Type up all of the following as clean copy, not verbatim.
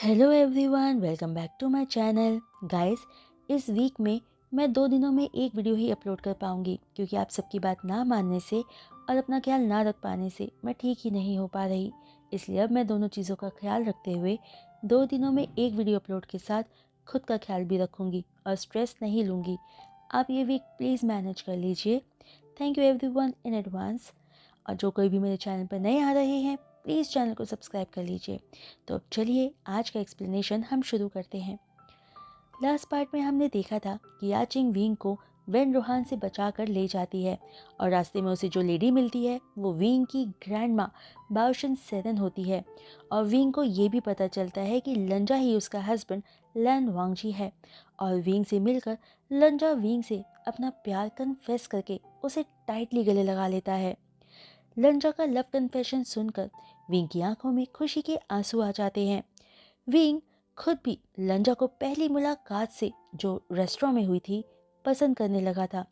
Hello everyone, welcome back to my channel. Guys, इस week में मैं 2 दिनों में एक वीडियो ही अपलोड कर पाऊंगी क्योंकि आप सबकी बात ना मानने से और अपना ख्याल ना रख पाने से मैं ठीक ही नहीं हो पा रही। इसलिए अब मैं दोनों चीज़ों का ख्याल रखते हुए 2 दिनों में एक वीडियो अपलोड के साथ खुद का ख्याल भी रखूंगी और स्ट्रेस नहीं लूँगी। आप ये वीक प्लीज़ मैनेज कर लीजिए। Thank you everyone in advance. और जो कोई भी मेरे चैनल पर नए आ रहे हैं, प्लीज़ चैनल को सब्सक्राइब कर लीजिए। तो अब चलिए आज का एक्सप्लेनेशन हम शुरू करते हैं। लास्ट पार्ट में हमने देखा था कि याचिंग विंग को वेन रोहान से बचा कर ले जाती है और रास्ते में उसे जो लेडी मिलती है वो विंग की ग्रैंड माँ बाओशन सेरन होती है। और विंग को ये भी पता चलता है कि लंजा ही उसका हस्बैंड लैन वांगजी है। और विंग से मिलकर लंजा विंग से अपना प्यार कन्फेस करके उसे टाइटली गले लगा लेता है। लंजा का लव कन्फेशन सुनकर विंग की आंखों में खुशी के आंसू आ जाते हैं। विंग खुद भी लंजा को पहली मुलाकात से जो रेस्टोरेंट में हुई थी पसंद करने लगा था,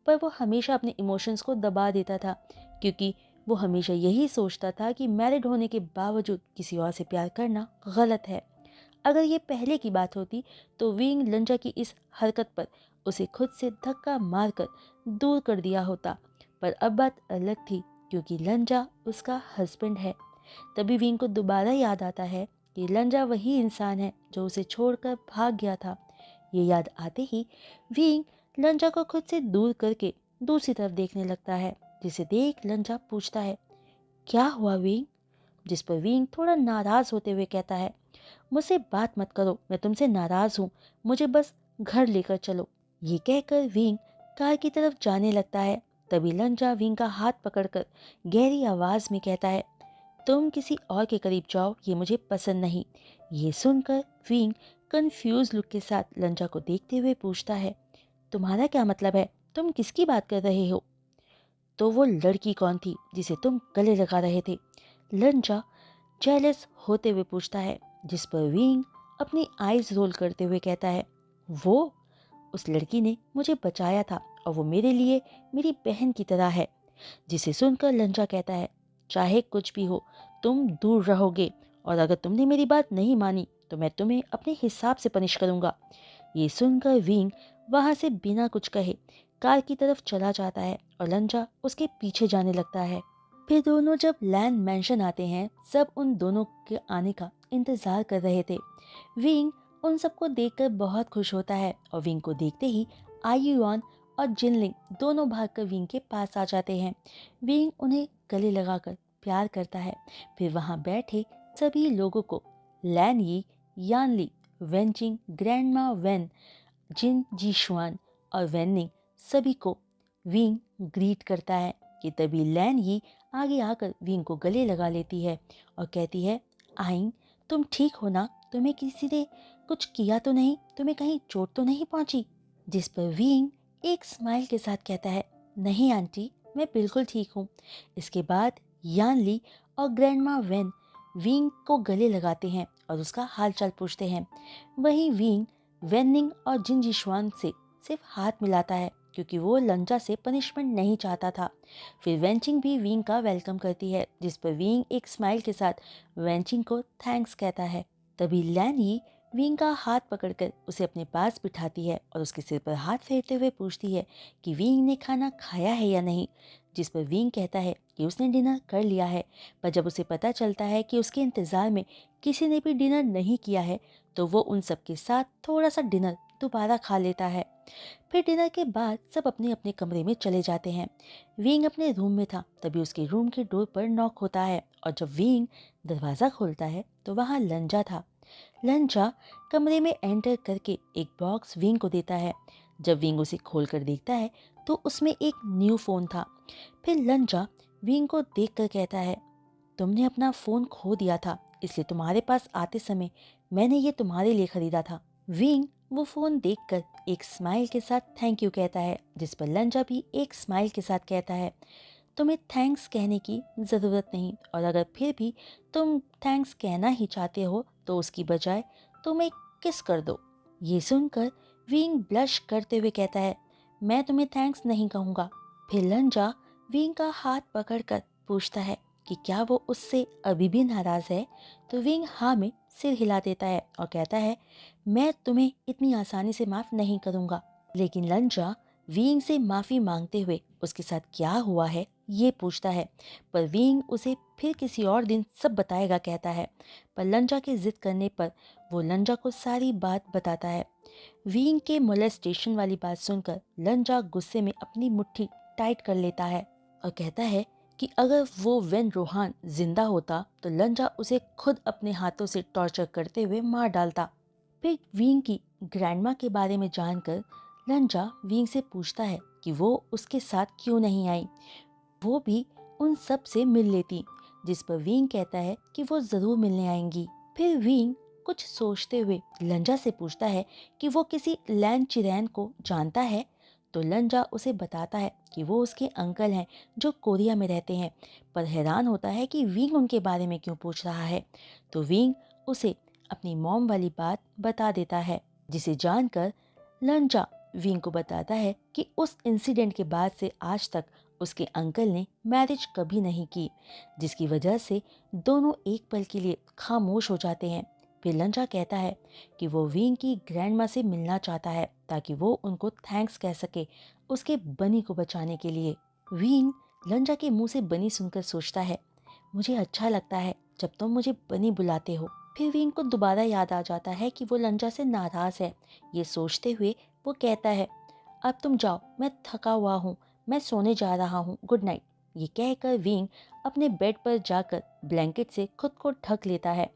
पर वो हमेशा अपने इमोशंस को दबा देता था क्योंकि वो हमेशा यही सोचता था कि मैरिड होने के बावजूद किसी और से प्यार करना गलत है। अगर ये पहले की बात होती तो विंग लंजा की इस हरकत पर उसे खुद से धक्का मारकर दूर कर दिया होता, पर अब बात अलग थी क्योंकि लंजा उसका हस्बैंड है। तभी विंग को दोबारा याद आता है कि लंजा वही इंसान है जो उसे छोड़कर भाग गया था। ये याद आते ही विंग लंजा को खुद से दूर करके दूसरी तरफ देखने लगता है, जिसे देख लंजा पूछता है, क्या हुआ विंग? जिस पर विंग थोड़ा नाराज होते हुए कहता है, मुझसे बात मत करो, मैं तुमसे नाराज हूँ, मुझे बस घर लेकर चलो। ये कहकर विंग कार की तरफ जाने लगता है। तभी लंजा विंग का हाथ पकड़कर गहरी आवाज में कहता है, तुम किसी और के करीब जाओ, ये मुझे पसंद नहीं। ये सुनकर विंग कंफ्यूज लुक के साथ लंजा को देखते हुए पूछता है, तुम्हारा क्या मतलब है? तुम किसकी बात कर रहे हो? तो वो लड़की कौन थी जिसे तुम गले लगा रहे थे? लंजा जेलस होते हुए पूछता है, जिस पर विंग अपनी आईज रोल करते हुए कहता है, वो उस लड़की ने मुझे बचाया था और वो मेरे लिए मेरी बहन की तरह है। जिसे सुनकर लंजा कहता है, चाहे कुछ भी हो, तुम दूर रहोगे और अगर तुमने मेरी बात नहीं मानी तो मैं तुम्हें अपने हिसाब से पनिश करूंगा। ये सुनकर विंग वहां से बिना कुछ कहे कार की तरफ चला जाता है और लंजा उसके पीछे जाने लगता है। फिर दोनों जब लैंड मैंशन आते हैं, सब उन दोनों के आने का इंतजार कर रहे थे। विंग उन सबको देखकर बहुत खुश होता है और विंग को देखते ही आयुआन और जिनलिंग दोनों भागकर विंग के पास आ जाते हैं। विंग उन्हें गले लगाकर प्यार करता है। फिर वहां बैठे सभी लोगों को लैन यी, यान ली, वेंचिंग, ग्रैंडमा वेन, जिन जीशुआन और वेनिंग सभी को विंग ग्रीट करता है कि तभी लैन यी आगे आकर विंग को गले लगा लेती है और कहती है, आइन, तुम ठीक हो ना? तुम्हें किसी ने कुछ किया तो नहीं? तुम्हें कहीं चोट तो नहीं पहुंची? जिस पर विंग एक स्माइल के साथ कहता है, नहीं आंटी, मैं बिल्कुल ठीक हूँ। इसके बाद यान ली और ग्रैंडमा वेन विंग को गले लगाते हैं और उसका हालचाल पूछते हैं। वहीं विंग वेनिंग और जिन जिशवान से सिर्फ हाथ मिलाता है क्योंकि वो लंजा से पनिशमेंट नहीं चाहता था। फिर वेंचिंग भी विंग का वेलकम करती है, जिस पर विंग एक स्माइल के साथ वेंचिंग को थैंक्स कहता है। तभी लैनी विंग का हाथ पकड़कर उसे अपने पास बिठाती है और उसके सिर पर हाथ फेरते हुए पूछती है कि विंग ने खाना खाया है या नहीं। जिस पर विंग कहता है कि उसने डिनर कर लिया है, पर जब उसे पता चलता है कि उसके इंतज़ार में किसी ने भी डिनर नहीं किया है तो वो उन सब के साथ थोड़ा सा डिनर दोबारा खा लेता है। फिर डिनर के बाद सब अपने अपने कमरे में चले जाते हैं। विंग अपने रूम में था, तभी उसके रूम के डोर पर नॉक होता है और जब विंग दरवाज़ा खोलता है तो वहाँ लंजा था। लंजा कमरे में एंटर करके एक बॉक्स विंग को देता है। जब विंग उसे खोल कर देखता है तो उसमें एक न्यू फ़ोन था। फिर लंजा विंग को देख कर कहता है, तुमने अपना फ़ोन खो दिया था, इसलिए तुम्हारे पास आते समय मैंने ये तुम्हारे लिए खरीदा था। विंग वो फ़ोन देखकर एक स्माइल के साथ थैंक यू कहता है, जिस पर लंजा भी एक स्माइल के साथ कहता है, तुम्हें थैंक्स कहने की ज़रूरत नहीं और अगर फिर भी तुम थैंक्स कहना ही चाहते हो तो उसकी बजाय तुम एक किस कर दो। ये सुनकर विंग ब्लश करते हुए कहता है, मैं तुम्हें थैंक्स नहीं कहूँगा। फिर लंजा विंग का हाथ पकड़कर पूछता है कि क्या वो उससे अभी भी नाराज़ है, तो विंग हाँ में सिर हिला देता है और कहता है, मैं तुम्हें इतनी आसानी से माफ़ नहीं करूँगा। लेकिन लंजा विंग से माफ़ी मांगते हुए उसके साथ क्या हुआ है ये पूछता है, पर विंग उसे फिर किसी और दिन सब बताएगा कहता है। पर लंजा के जिद करने पर वो लंजा को सारी बात बताता है। विंग के मोलेस्टेशन वाली बात सुनकर लंजा गुस्से में अपनी मुट्ठी टाइट कर लेता है और कहता है कि अगर वो वेन रोहान जिंदा होता तो लंजा उसे खुद अपने हाथों से टॉर्चर करते हुए मार डालता। फिर विंग की ग्रैंडमा के बारे में जानकर लंजा विंग से पूछता है कि वो उसके साथ क्यों नहीं आई, वो भी उन सब से मिल लेती, जिस पर विंग कहता है कि वो जरूर मिलने आएंगी। फिर विंग कुछ सोचते हुए लंजा से पूछता है कि वो किसी लैन चिरैन को जानता है, तो लंजा उसे बताता है कि वो उसके अंकल हैं जो कोरिया में रहते हैं, पर हैरान होता है कि विंग उनके बारे में क्यों पूछ रहा है। तो विंग उसे अपनी मॉम वाली बात बता देता है, जिसे जानकर लंजा विंग को बताता है कि उस इंसिडेंट के बाद से आज तक उसके अंकल ने मैरिज कभी नहीं की, जिसकी वजह से दोनों एक पल के लिए खामोश हो जाते हैं। फिर लंजा कहता है कि वो विंग की ग्रैंडमा से मिलना चाहता है ताकि वो उनको थैंक्स कह सके उसके बनी को बचाने के लिए। विंग लंजा के मुंह से बनी सुनकर सोचता है, मुझे अच्छा लगता है जब तुम मुझे बनी बुलाते हो। फिर विंग को दोबारा याद आ जाता है कि वो लंजा से नाराज है। ये सोचते हुए वो कहता है, अब तुम जाओ, मैं थका हुआ हूँ, मैं सोने जा रहा हूँ, गुड नाइट। ये कहकर विंग अपने बेड पर जाकर ब्लैंकेट से खुद को ढक लेता है।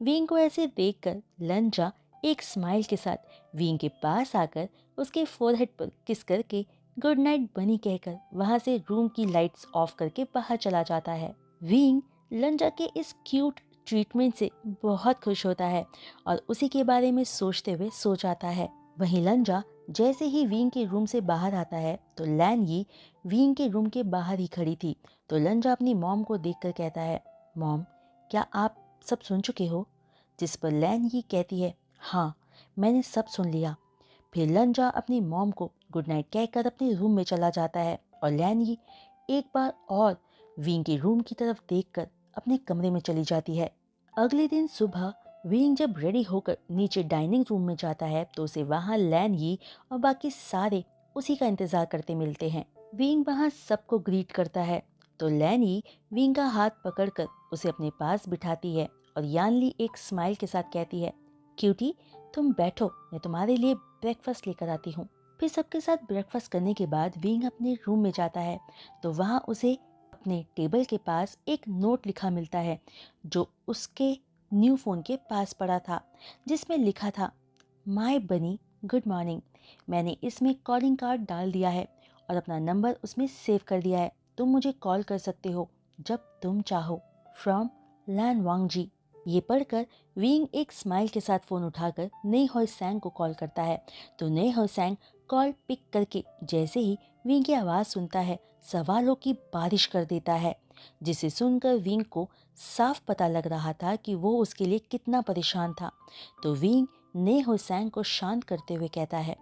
विंग को ऐसे देखकर लंजा एक स्माइल के साथ विंग के पास आकर उसके फोरहेड पर किस करके गुड नाइट बनी कहकर वहां से रूम की लाइट्स ऑफ करके बाहर चला जाता है। विंग लंजा के इस क्यूट ट्रीटमेंट से बहुत खुश होता है और उसी के बारे में सोचते हुए सो जाता है। वहीं लंजा जैसे ही विंग के रूम से बाहर आता है तो लैन यी विंग के रूम के बाहर ही खड़ी थी। तो लंजा अपनी मॉम को देखकर कहता है, मॉम क्या आप सब सुन चुके हो? जिस पर लैन यी कहती है, हाँ मैंने सब सुन लिया। फिर लंजा अपनी मॉम को गुड नाइट कहकर अपने रूम में चला जाता है और लैन यी एक बार और विंग के रूम की तरफ देखकर अपने कमरे में चली जाती है। अगले दिन सुबह विंग जब रेडी होकर नीचे डाइनिंग रूम में जाता है तो उसे वहां लैन यी और बाकी सारे उसी का इंतजार करते मिलते हैं। विंग वहां सबको ग्रीट करता है तो लैन यी विंग का हाथ पकड़कर उसे अपने पास बिठाती है और यानली एक स्माइल के साथ कहती है, क्यूटी तुम बैठो, मैं तुम्हारे लिए ब्रेकफास्ट लेकर आती हूँ। फिर सबके साथ ब्रेकफास्ट करने के बाद विंग अपने रूम में जाता है तो वहाँ उसे अपने टेबल के पास एक नोट लिखा मिलता है जो उसके न्यू फ़ोन के पास पड़ा था, जिसमें लिखा था, माय बनी गुड मॉर्निंग। मैंने इसमें कॉलिंग कार्ड डाल दिया है और अपना नंबर उसमें सेव कर दिया है, तुम मुझे कॉल कर सकते हो जब तुम चाहो, फ्रॉम लैन वांग जी। ये पढ़कर विंग एक स्माइल के साथ फ़ोन उठाकर नई हॉय सैंग को कॉल करता है तो नई हॉय सैंग कॉल पिक करके जैसे ही विंग की आवाज़ सुनता है सवालों की बारिश कर देता है, जिसे सुनकर विंग को साफ पता लग रहा था कि वो उसके लिए कितना परेशान था। तो विंग ने होसैंग को शांत करते हुए कहता है,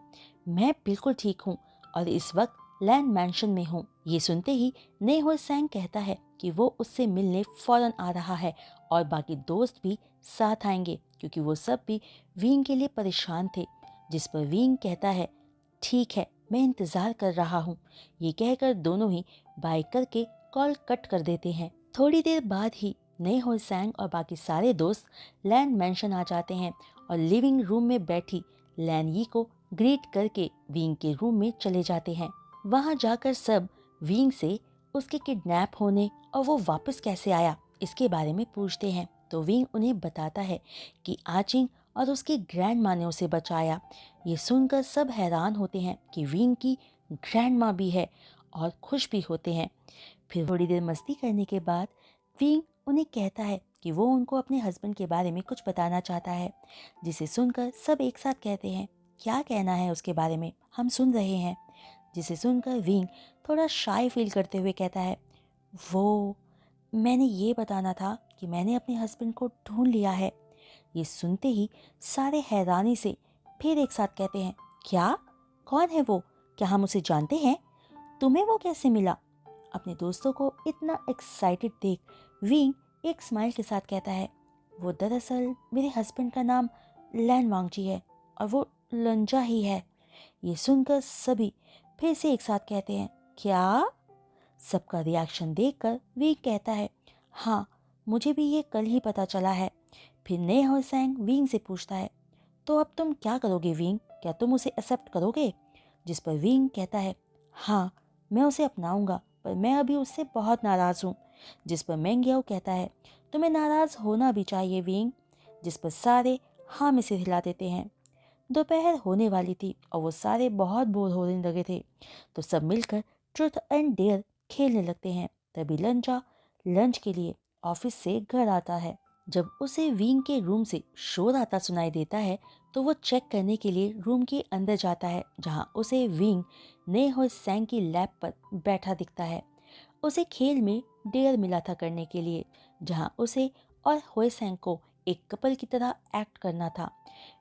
मैं बिल्कुल ठीक हूँ और इस वक्त लैंड मैंशन में हूँ। ये सुनते ही ने होसैंग कहता है कि वो उससे मिलने फौरन आ रहा है और बाकी दोस्त भी साथ आएंगे क्योंकि वो सब भी विंग के लिए परेशान थे। जिस पर विंग कहता है, ठीक है मैं इंतज़ार कर रहा हूँ। ये कहकर दोनों ही बाय करके कॉल कट कर देते हैं। थोड़ी देर बाद ही नए होसैंग और बाकी सारे दोस्त लैन मैंशन आ जाते हैं और लिविंग रूम में बैठी लैन यी को ग्रीट करके विंग के रूम में चले जाते हैं। वहां जाकर सब विंग से उसके किडनैप होने और वो वापस कैसे आया इसके बारे में पूछते हैं तो विंग उन्हें बताता है कि आचिंग और उसकी ग्रैंड माँ ने उसे बचाया। ये सुनकर सब हैरान होते हैं कि विंग की ग्रैंड माँ भी है और खुश भी होते हैं। फिर थोड़ी देर मस्ती करने के बाद विंग उन्हें कहता है कि वो उनको अपने हस्बैंड के बारे में कुछ बताना चाहता है, जिसे सुनकर सब एक साथ कहते हैं, क्या कहना है उसके बारे में, हम सुन रहे हैं। जिसे सुनकर विंग थोड़ा शाय फील करते हुए कहता है, वो मैंने ये बताना था कि मैंने अपने हस्बैंड को ढूंढ लिया है। ये सुनते ही सारे हैरानी से फिर एक साथ कहते हैं, क्या, कौन है वो, क्या हम उसे जानते हैं, तुम्हें वो कैसे मिला? अपने दोस्तों को इतना एक्साइटेड देख विंग एक स्माइल के साथ कहता है, वो दरअसल मेरे हस्बैंड का नाम लैन वांगजी है और वो लंजा ही है। ये सुनकर सभी फिर से एक साथ कहते हैं, क्या? सबका रिएक्शन देखकर विंग कहता है, हाँ, मुझे भी ये कल ही पता चला है। फिर ने होसैंग विंग से पूछता है, तो अब तुम क्या करोगे विंग? क्या तुम उसे एक्सेप्ट करोगे? जिस पर विंग कहता है, हाँ, मैं उसे अपनाऊंगा, पर मैं अभी उससे बहुत नाराज़ हूँ। जिस पर मेंग्याओ कहता है, तुम्हें नाराज़ होना भी चाहिए विंग। जिस पर सारे हाँ में सिर हिला देते हैं। दोपहर होने वाली थी और वो सारे बहुत बोर होने लगे थे, तो सब मिलकर ट्रूथ एंड डेयर खेलने लगते हैं। तभी लंचा लंच के लिए ऑफिस से घर आता है। जब उसे विंग के रूम से शोर आता सुनाई देता है, तो वो चेक करने के लिए रूम के अंदर जाता है, जहां उसे विंग ने हो सैंग की लैब पर बैठा दिखता है। उसे खेल में डेयर मिला था करने के लिए, जहां उसे और होएसैंग को एक कपल की तरह एक्ट करना था।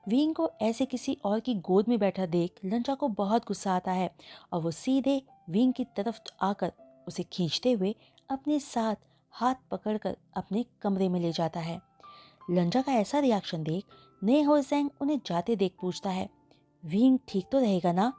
विंग को ऐसे किसी और की गोद में बैठा देख लंचा को बहुत गुस्सा आता है और वो सीधे विंग की तरफ आकर उसे खींचते हुए अपने साथ हाथ पकड़कर अपने कमरे में ले जाता है। लंजा का ऐसा रिएक्शन देख ने होएसैंग उन्हें जाते देख पूछता है, विंग ठीक तो रहेगा ना?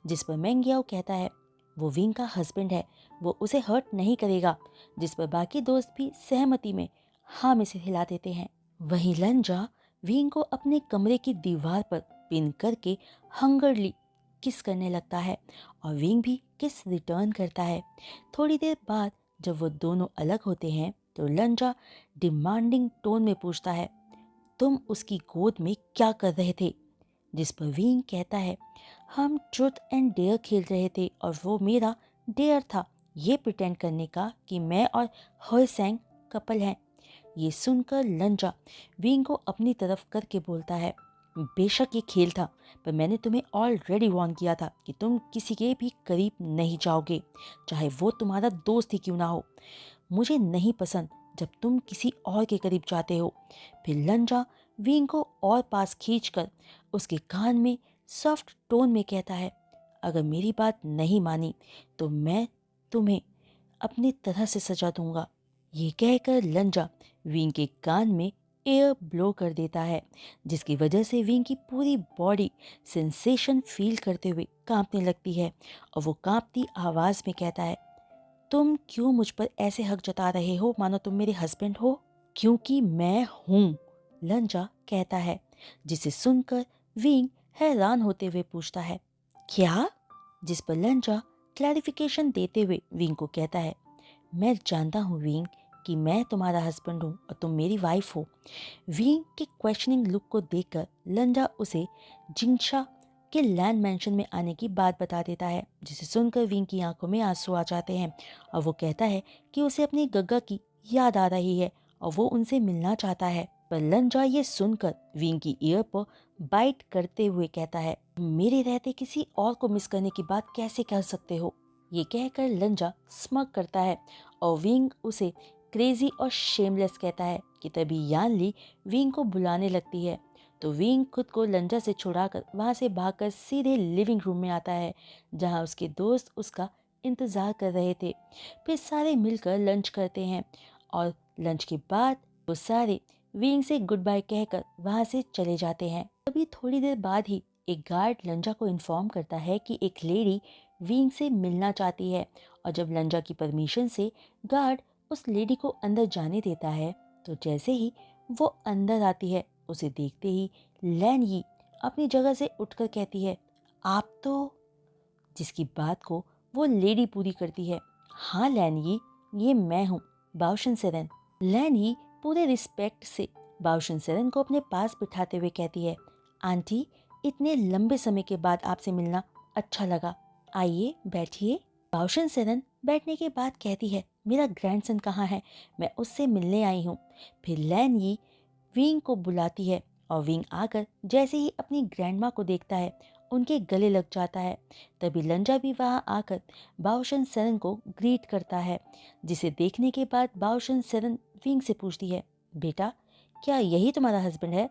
जिस पर मेंग्याओ कहता है, वो विंग का हस्बैंड है, वो उसे हर्ट नहीं करेगा। जिस पर बाकी दोस्त भी सहमति में हाँ में से हिला देते हैं। वहीं लंजा विंग को अपने कमरे की दीवार पर पिन करके हंगरली किस करने लगता है और विंग भी किस रिटर्न करता है। थोड़ी देर बाद जब वो दोनों अलग होते हैं, तो लंजा डिमांडिंग टोन में पूछता है, तुम उसकी गोद में क्या कर रहे थे? जिस पर विंग कहता है, हम ट्रूथ एंड डेयर खेल रहे थे और वो मेरा डेयर था ये प्रिटेंड करने का कि मैं और होएसैंग कपल हैं। ये सुनकर लंजा विंग को अपनी तरफ करके बोलता है, बेशक ये खेल था, पर मैंने तुम्हें ऑलरेडी वार्न किया था कि तुम किसी के भी करीब नहीं जाओगे, चाहे वो तुम्हारा दोस्त ही क्यों ना हो। मुझे नहीं पसंद जब तुम किसी और के करीब जाते हो। फिर लंजा विंग को और पास खींचकर उसके कान में सॉफ्ट टोन में कहता है, अगर मेरी बात नहीं मानी तो मैं तुम्हें अपनी तरह से सजा दूंगा। ये कहकर लंजा विंग के कान में एयर ब्लो कर देता है, जिसकी वजह से विंग की पूरी बॉडी सेंसेशन फील करते हुए कांपने लगती है और वो कांपती आवाज में कहता है, तुम क्यों मुझ पर ऐसे हक जता रहे हो मानो तुम मेरे हस्बैंड हो? क्योंकि मैं हूँ, लंजा कहता है। जिसे सुनकर विंग हैरान होते हुए पूछता है, क्या? जिस पर लंजा क्लैरिफिकेशन देते हुए विंग को कहता है, मैं जानता हूँ विंग कि मैं तुम्हारा हस्बैंड हूँ और तुम मेरी वाइफ हो। विंग के क्वेश्चनिंग लुक को देखकर लंजा उसे जिंगशा के लैंड मेंशन में आने की बात बता देता है, जिसे सुनकर विंग की आंखों में आंसू आ जाते हैं और वो कहता है कि उसे अपनी गग्गा की याद आ रही है और वो उनसे मिलना चाहता है। पर लंजा ये सुनकर विंग की ईयर पर बाइट करते हुए कहता है, मेरे रहते किसी और को मिस करने की बात कैसे कह सकते हो? ये कहकर लंजा स्मग करता है और विंग उसे क्रेजी और शेमलेस कहता है कि तभी यान ली विंग को बुलाने लगती है। तो विंग खुद को लंजा से छुड़ाकर वहां से भागकर सीधे लिविंग रूम में आता है, जहां उसके दोस्त उसका इंतजार कर रहे थे। फिर सारे मिलकर लंच करते हैं और लंच के बाद वो सारे विंग से गुड बाय कहकर वहां से चले जाते हैं। तभी थोड़ी देर बाद ही एक गार्ड लंजा को इन्फॉर्म करता है कि एक लेडी विंग से मिलना चाहती है और जब लंजा की परमिशन से गार्ड उस लेडी को अंदर जाने देता है, तो जैसे ही वो अंदर आती है, उसे देखते ही लैन यी अपनी जगह से उठकर कहती है, आप तो, जिसकी बात को वो लेडी पूरी करती है, हाँ लैन यी, ये मैं हूँ, बाओशन सेरेन। लैन यी पूरे रिस्पेक्ट से बाओशन सेरेन को अपने पास बिठाते हुए कहती है, आंटी, इतने लंबे समय के बाद आपसे मिलना अच्छा लगा, आइए बैठिए। बाओशन सेरेन बैठने के बाद कहती है, मेरा ग्रैंडसन कहाँ है? मैं उससे मिलने आई हूँ। फिर लैन यी विंग को बुलाती है और विंग आकर जैसे ही अपनी ग्रैंडमा को देखता है, उनके गले लग जाता है। तभी लंजा भी वहाँ आकर बाओशन सेरेन को ग्रीट करता है, जिसे देखने के बाद बाओशन सेरेन विंग से पूछती है, बेटा, क्या यही तुम्हारा हस्बैंड है?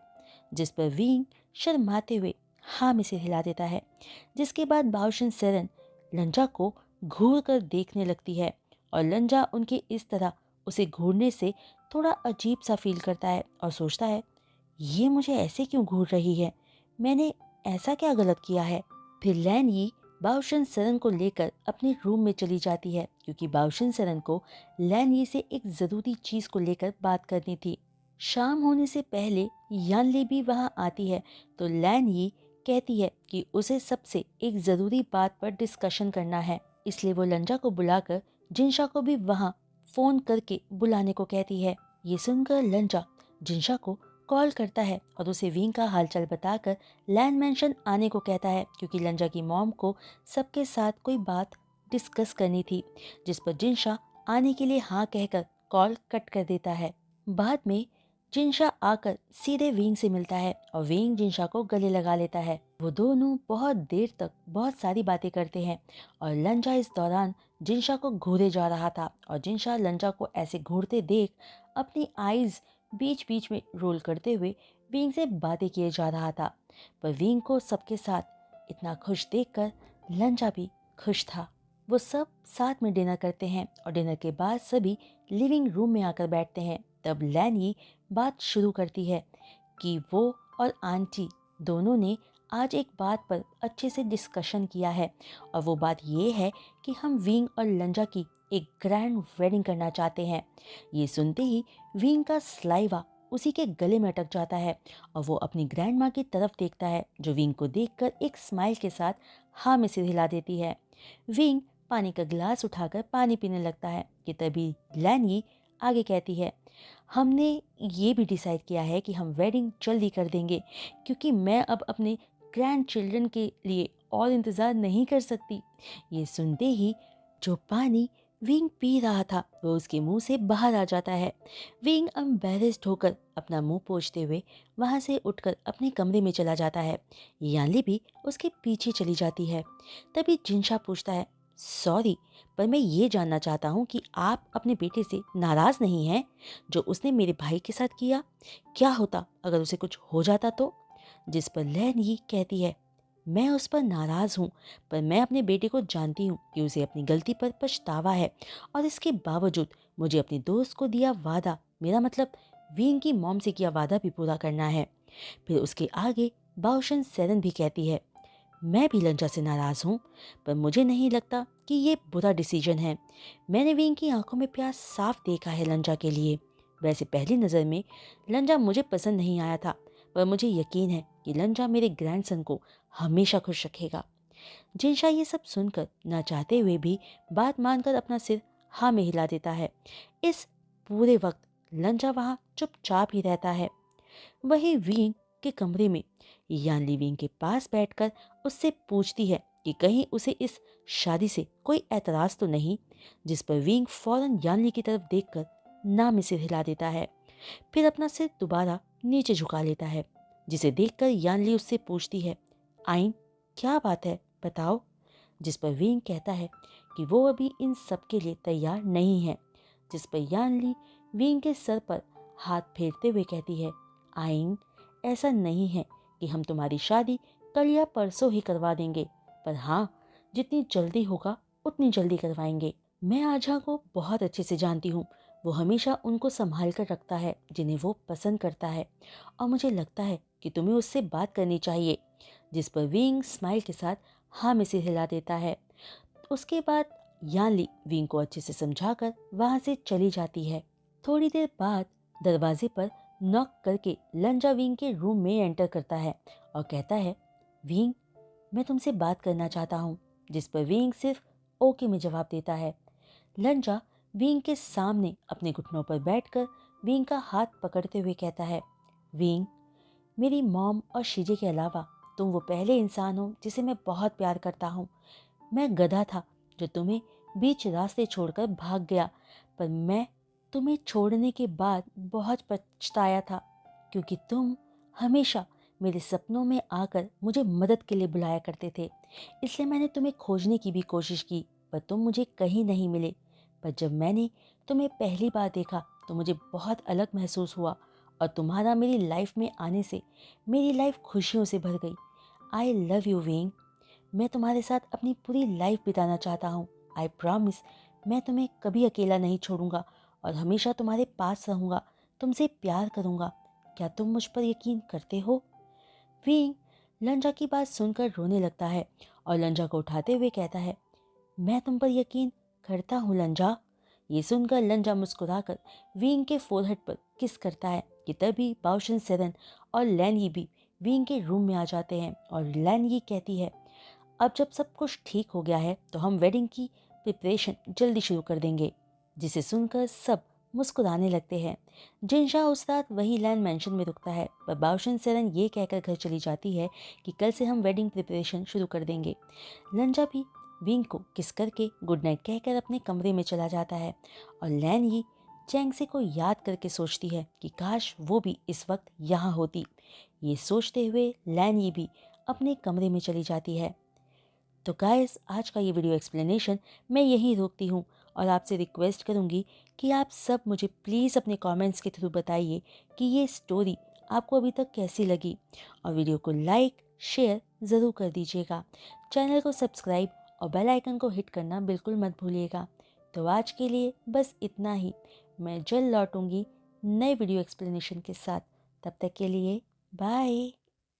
जिस पर विंग शर्माते हुए हाँ में सिर हिला देता है। जिसके बाद बाओशन सेरेन लंजा को घूर कर देखने लगती है और लंजा उनके इस तरह उसे घूरने से थोड़ा अजीब सा फील करता है और सोचता है, ये मुझे ऐसे क्यों घूर रही है, मैंने ऐसा क्या गलत किया है। फिर लैन यी बाओशन सरन को लेकर अपने रूम में चली जाती है क्योंकि बाओशन सरन को लैन यी से एक ज़रूरी चीज़ को लेकर बात करनी थी। शाम होने से पहले यानली भी वहाँ आती है तो लैन यी कहती है कि उसे सबसे एक ज़रूरी बात पर डिस्कशन करना है, इसलिए वो लंजा को बुलाकर जिनशा को भी वहाँ फ़ोन करके बुलाने को कहती है। ये सुनकर लंजा जिनशा को कॉल करता है और उसे विंग का हालचाल बताकर लैंड मेंशन आने को कहता है क्योंकि लंजा की मॉम को सबके साथ कोई बात डिस्कस करनी थी, जिस पर जिनशा आने के लिए हाँ कहकर कॉल कट कर देता है। बाद में जिनशा आकर सीधे विंग से मिलता है और विंग जिनशा को गले लगा लेता है। वो दोनों बहुत देर तक बहुत सारी बातें करते हैं और लंजा इस दौरान जिनशा को घूरे जा रहा था और जिनशा लंजा को ऐसे घूरते देख अपनी आईज बीच बीच में रोल करते हुए विंग से बातें किए जा रहा था। पर विंग को सबके साथ इतना खुश देखकर लंजा भी खुश था। वो सब साथ में डिनर करते हैं और डिनर के बाद सभी लिविंग रूम में आकर बैठते हैं। तब लैनी बात शुरू करती है कि वो और आंटी दोनों ने आज एक बात पर अच्छे से डिस्कशन किया है और वो बात ये है कि हम विंग और लंजा की एक ग्रैंड वेडिंग करना चाहते हैं। ये सुनते ही विंग का स्लाइवा उसी के गले में अटक जाता है और वो अपनी ग्रैंड माँ की तरफ देखता है जो विंग को देखकर एक स्माइल के साथ हाँ में सिर हिला देती है। विंग पानी का गिलास उठाकर पानी पीने लगता है कि तभी लैनी आगे कहती है, हमने ये भी डिसाइड किया है कि हम वेडिंग जल्दी कर देंगे क्योंकि मैं अब अपने ग्रैंड चिल्ड्रन के लिए और इंतज़ार नहीं कर सकती। ये सुनते ही जो पानी विंग पी रहा था वो उसके मुंह से बाहर आ जाता है। विंग एम्बैरेस्ड होकर अपना मुंह पोंछते हुए वहां से उठकर अपने कमरे में चला जाता है। यानली भी उसके पीछे चली जाती है। तभी जिनशा पूछता है, सॉरी, पर मैं ये जानना चाहता हूँ कि आप अपने बेटे से नाराज़ नहीं हैं जो उसने मेरे भाई के साथ किया? क्या होता अगर उसे कुछ हो जाता तो? जिस पर लैन ये कहती है, मैं उस पर नाराज़ हूँ, पर मैं अपने बेटे को जानती हूँ कि उसे अपनी गलती पर पछतावा है और इसके बावजूद मुझे अपने दोस्त को दिया वादा, मेरा मतलब विंग की मॉम से किया वादा भी पूरा करना है। फिर उसके आगे बाओशन सेरन भी कहती है, मैं भी लंजा से नाराज़ हूँ, पर मुझे नहीं लगता कि ये बुरा डिसीजन है। मैंने विंग की आंखों में प्यार साफ देखा है लंजा के लिए। वैसे पहली नज़र में लंजा मुझे पसंद नहीं आया था, पर मुझे यकीन है कि लंजा मेरे ग्रैंडसन को हमेशा खुश रखेगा। जिनशा ये सब सुनकर ना चाहते हुए भी बात मानकर अपना सिर हाँ में हिला देता है। इस पूरे वक्त लंजा वहाँ चुपचाप ही रहता है। वही विंग के कमरे में यानली विंग के पास बैठकर उससे पूछती है कि कहीं उसे इस शादी से कोई एतराज़ तो नहीं, जिस पर विंग फौरन यानली की तरफ देखकर ना में सिर हिला देता है, फिर अपना सिर दोबारा नीचे झुका लेता है, जिसे देखकर यानली उससे पूछती है, आइन, क्या बात है, बताओ। जिस पर विंग कहता है कि वो अभी इन सब के लिए तैयार नहीं है, जिस पर यानली विंग के सर पर हाथ फेरते हुए कहती है, आइन, ऐसा नहीं है कि हम तुम्हारी शादी कल या परसों ही करवा देंगे, पर हाँ, जितनी जल्दी होगा उतनी जल्दी करवाएंगे। मैं आजा को बहुत अच्छे से जानती हूँ। वो हमेशा उनको संभाल कर रखता है जिन्हें वो पसंद करता है और मुझे लगता है कि तुम्हें उससे बात करनी चाहिए। जिस पर विंग स्माइल के साथ हाँ में सिर हिला देता है। उसके बाद यानली विंग को अच्छे से समझाकर वहाँ से चली जाती है। थोड़ी देर बाद दरवाजे पर नॉक करके लंजा विंग के रूम में एंटर करता है और कहता है, विंग, मैं तुमसे बात करना चाहता हूँ। जिस पर विंग सिर्फ ओके में जवाब देता है। लंजा विंग के सामने अपने घुटनों पर बैठकर विंग का हाथ पकड़ते हुए कहता है, विंग, मेरी मॉम और शीजे के अलावा तुम वो पहले इंसान हो जिसे मैं बहुत प्यार करता हूँ। मैं गधा था जो तुम्हें बीच रास्ते छोड़कर भाग गया, पर मैं तुम्हें छोड़ने के बाद बहुत पछताया था क्योंकि तुम हमेशा मेरे सपनों में आकर मुझे मदद के लिए बुलाया करते थे। इसलिए मैंने तुम्हें खोजने की भी कोशिश की, पर तुम मुझे कहीं नहीं मिले। पर जब मैंने तुम्हें पहली बार देखा तो मुझे बहुत अलग महसूस हुआ और तुम्हारा मेरी लाइफ में आने से मेरी लाइफ खुशियों से भर गई। I love you wing. मैं तुम्हारे साथ अपनी पूरी लाइफ बिताना चाहता हूँ। आई प्रॉमिस, मैं तुम्हें कभी अकेला नहीं छोड़ूंगा और हमेशा तुम्हारे पास रहूँगा, तुमसे प्यार करूँगा। क्या तुम मुझ पर यकीन करते हो? विंग लंजा की बात सुनकर रोने लगता है और लंजा को उठाते हुए कहता है, मैं तुम पर यकीन करता हूँ लंजा। ये सुनकर लंजा मुस्कुराकर विंग के फोरहेड पर किस करता है कि तभी बाओशन सेरन और लैन यी भी विंग के रूम में आ जाते हैं और लैन यी कहती है, अब जब सब कुछ ठीक हो गया है तो हम वेडिंग की प्रिपरेशन जल्दी शुरू कर देंगे। जिसे सुनकर सब मुस्कुराने लगते हैं। जिनशा उस रात वही लैंड मेंशन में रुकता है, पर बाओशन सेरन ये कहकर घर चली जाती है कि कल से हम वेडिंग प्रिपरेशन शुरू कर देंगे। लंजा भी विंग को किस करके गुड नाइट कहकर अपने कमरे में चला जाता है और लैन यी चैंगसे को याद करके सोचती है कि काश वो भी इस वक्त यहाँ होती। ये सोचते हुए लैन यी भी अपने कमरे में चली जाती है। तो गाइस, आज का ये वीडियो एक्सप्लेनेशन मैं यहीं रोकती हूँ और आपसे रिक्वेस्ट करूँगी कि आप सब मुझे प्लीज़ अपने कमेंट्स के थ्रू बताइए कि ये स्टोरी आपको अभी तक कैसी लगी, और वीडियो को लाइक शेयर ज़रूर कर दीजिएगा। चैनल को सब्सक्राइब और बेल आइकन को हिट करना बिल्कुल मत भूलिएगा। तो आज के लिए बस इतना ही। मैं जल्द लौटूंगी नए वीडियो एक्सप्लेनेशन के साथ। तब तक के लिए बाय।